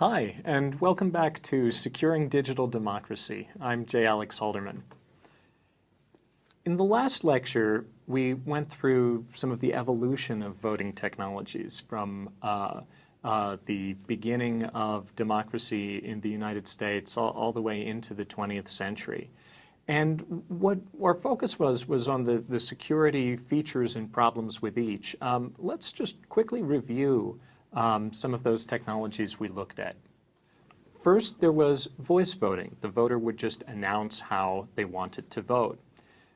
Hi, and welcome back to Securing Digital Democracy. I'm J. Alex Halderman. In the last lecture, we went through some of the evolution of voting technologies from the beginning of democracy in the United States all the way into the 20th century. And what our focus was on the security features and problems with each. Let's just quickly review some of those technologies we looked at. First, there was voice voting. The voter would just announce how they wanted to vote.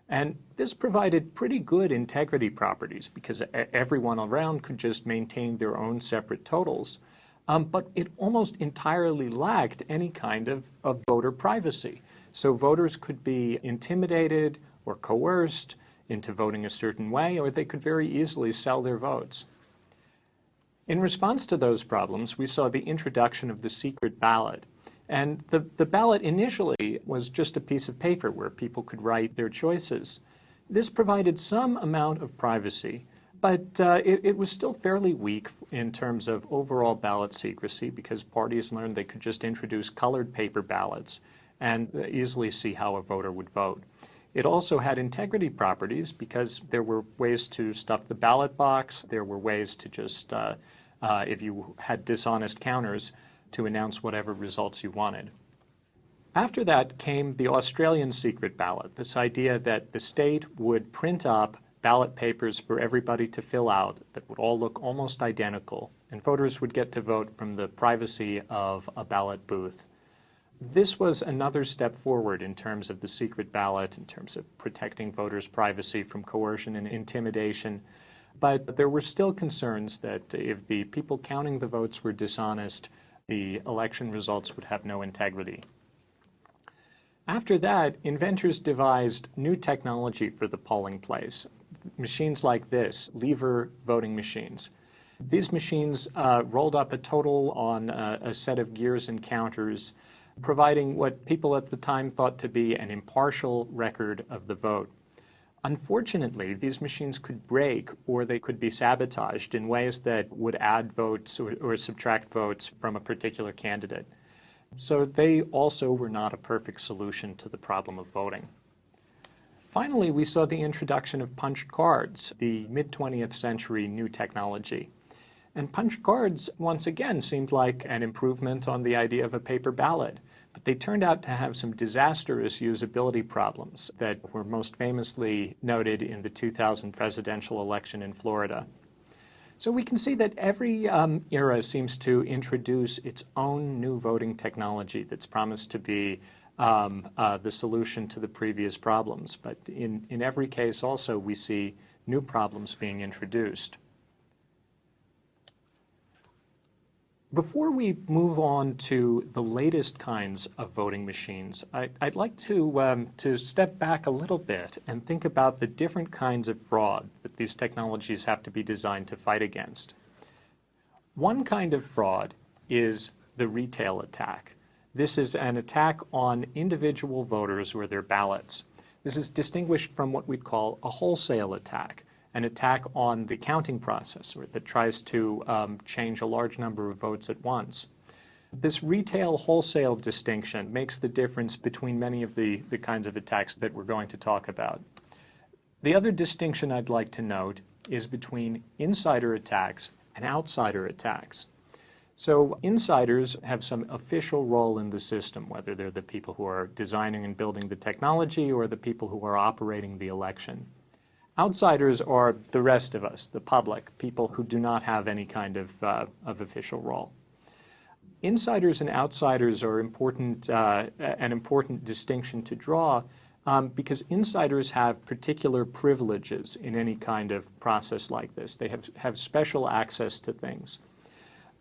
And this provided pretty good integrity properties because everyone around could just maintain their own separate totals. But it almost entirely lacked any kind of voter privacy. So voters could be intimidated or coerced into voting a certain way, or they could very easily sell their votes. In response to those problems, we saw the introduction of the secret ballot. And the ballot initially was just a piece of paper where people could write their choices. This provided some amount of privacy, but it was still fairly weak in terms of overall ballot secrecy because parties learned they could just introduce colored paper ballots and easily see how a voter would vote. It also had integrity properties because there were ways to stuff the ballot box. There were ways to just, if you had dishonest counters, to announce whatever results you wanted. After that came the Australian secret ballot, this idea that the state would print up ballot papers for everybody to fill out that would all look almost identical, and voters would get to vote from the privacy of a ballot booth. This was another step forward in terms of the secret ballot, in terms of protecting voters' privacy from coercion and intimidation. But there were still concerns that if the people counting the votes were dishonest, the election results would have no integrity. After that, inventors devised new technology for the polling place. Machines like this, lever voting machines. These machines rolled up a total on a set of gears and counters, providing what people at the time thought to be an impartial record of the vote. Unfortunately, these machines could break or they could be sabotaged in ways that would add votes or subtract votes from a particular candidate. So they also were not a perfect solution to the problem of voting. Finally, we saw the introduction of punched cards, the mid-20th century new technology. And punched cards, once again, seemed like an improvement on the idea of a paper ballot. But they turned out to have some disastrous usability problems that were most famously noted in the 2000 presidential election in Florida. So we can see that every era seems to introduce its own new voting technology that's promised to be the solution to the previous problems. But in every case also we see new problems being introduced. Before we move on to the latest kinds of voting machines, I'd like to step back a little bit and think about the different kinds of fraud that these technologies have to be designed to fight against. One kind of fraud is the retail attack. This is an attack on individual voters or their ballots. This is distinguished from what we'd call a wholesale attack, an attack on the counting process or that tries to change a large number of votes at once. This retail-wholesale distinction makes the difference between many of the kinds of attacks that we're going to talk about. The other distinction I'd like to note is between insider attacks and outsider attacks. So insiders have some official role in the system, whether they're the people who are designing and building the technology or the people who are operating the election. Outsiders are the rest of us, the public, people who do not have any kind of official role. Insiders and outsiders are an important distinction to draw because insiders have particular privileges in any kind of process like this. They have special access to things.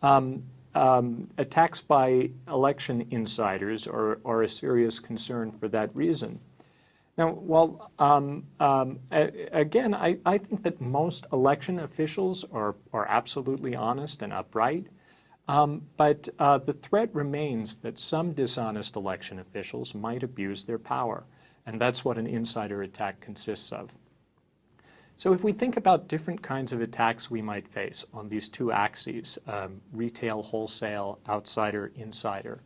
Attacks by election insiders are a serious concern for that reason. Now, while, again, I think that most election officials are absolutely honest and upright, but the threat remains that some dishonest election officials might abuse their power, and that's what an insider attack consists of. So if we think about different kinds of attacks we might face on these two axes, retail, wholesale, outsider, insider,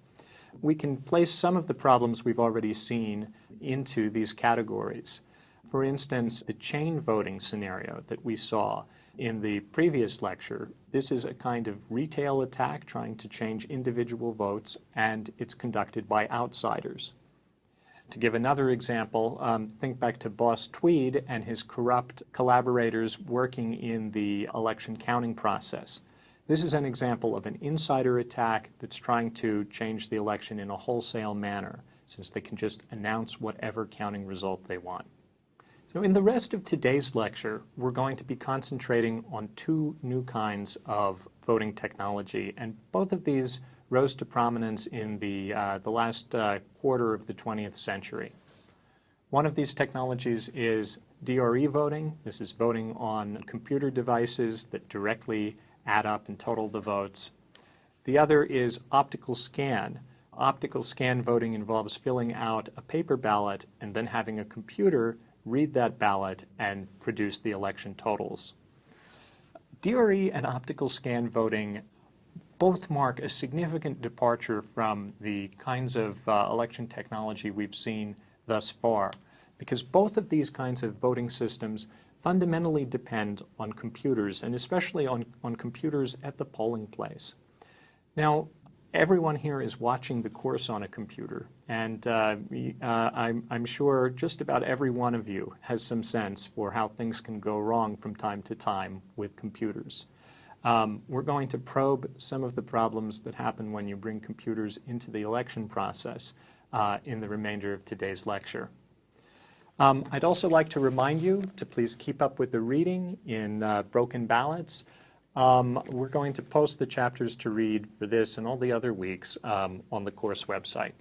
we can place some of the problems we've already seen into these categories. For instance, the chain voting scenario that we saw in the previous lecture, this is a kind of retail attack trying to change individual votes, and it's conducted by outsiders. To give another example, think back to Boss Tweed and his corrupt collaborators working in the election counting process. This is an example of an insider attack that's trying to change the election in a wholesale manner, since they can just announce whatever counting result they want. So in the rest of today's lecture, we're going to be concentrating on two new kinds of voting technology, and both of these rose to prominence in the last quarter of the 20th century. One of these technologies is DRE voting. This is voting on computer devices that directly add up and total the votes. The other is optical scan. Optical scan voting involves filling out a paper ballot and then having a computer read that ballot and produce the election totals. DRE and optical scan voting both mark a significant departure from the kinds of election technology we've seen thus far, because both of these kinds of voting systems fundamentally depend on computers, and especially on computers at the polling place. Now, everyone here is watching the course on a computer, and I'm sure just about every one of you has some sense for how things can go wrong from time to time with computers. We're going to probe some of the problems that happen when you bring computers into the election process in the remainder of today's lecture. I'd also like to remind you to please keep up with the reading in Broken Ballots. We're going to post the chapters to read for this and all the other weeks on the course website.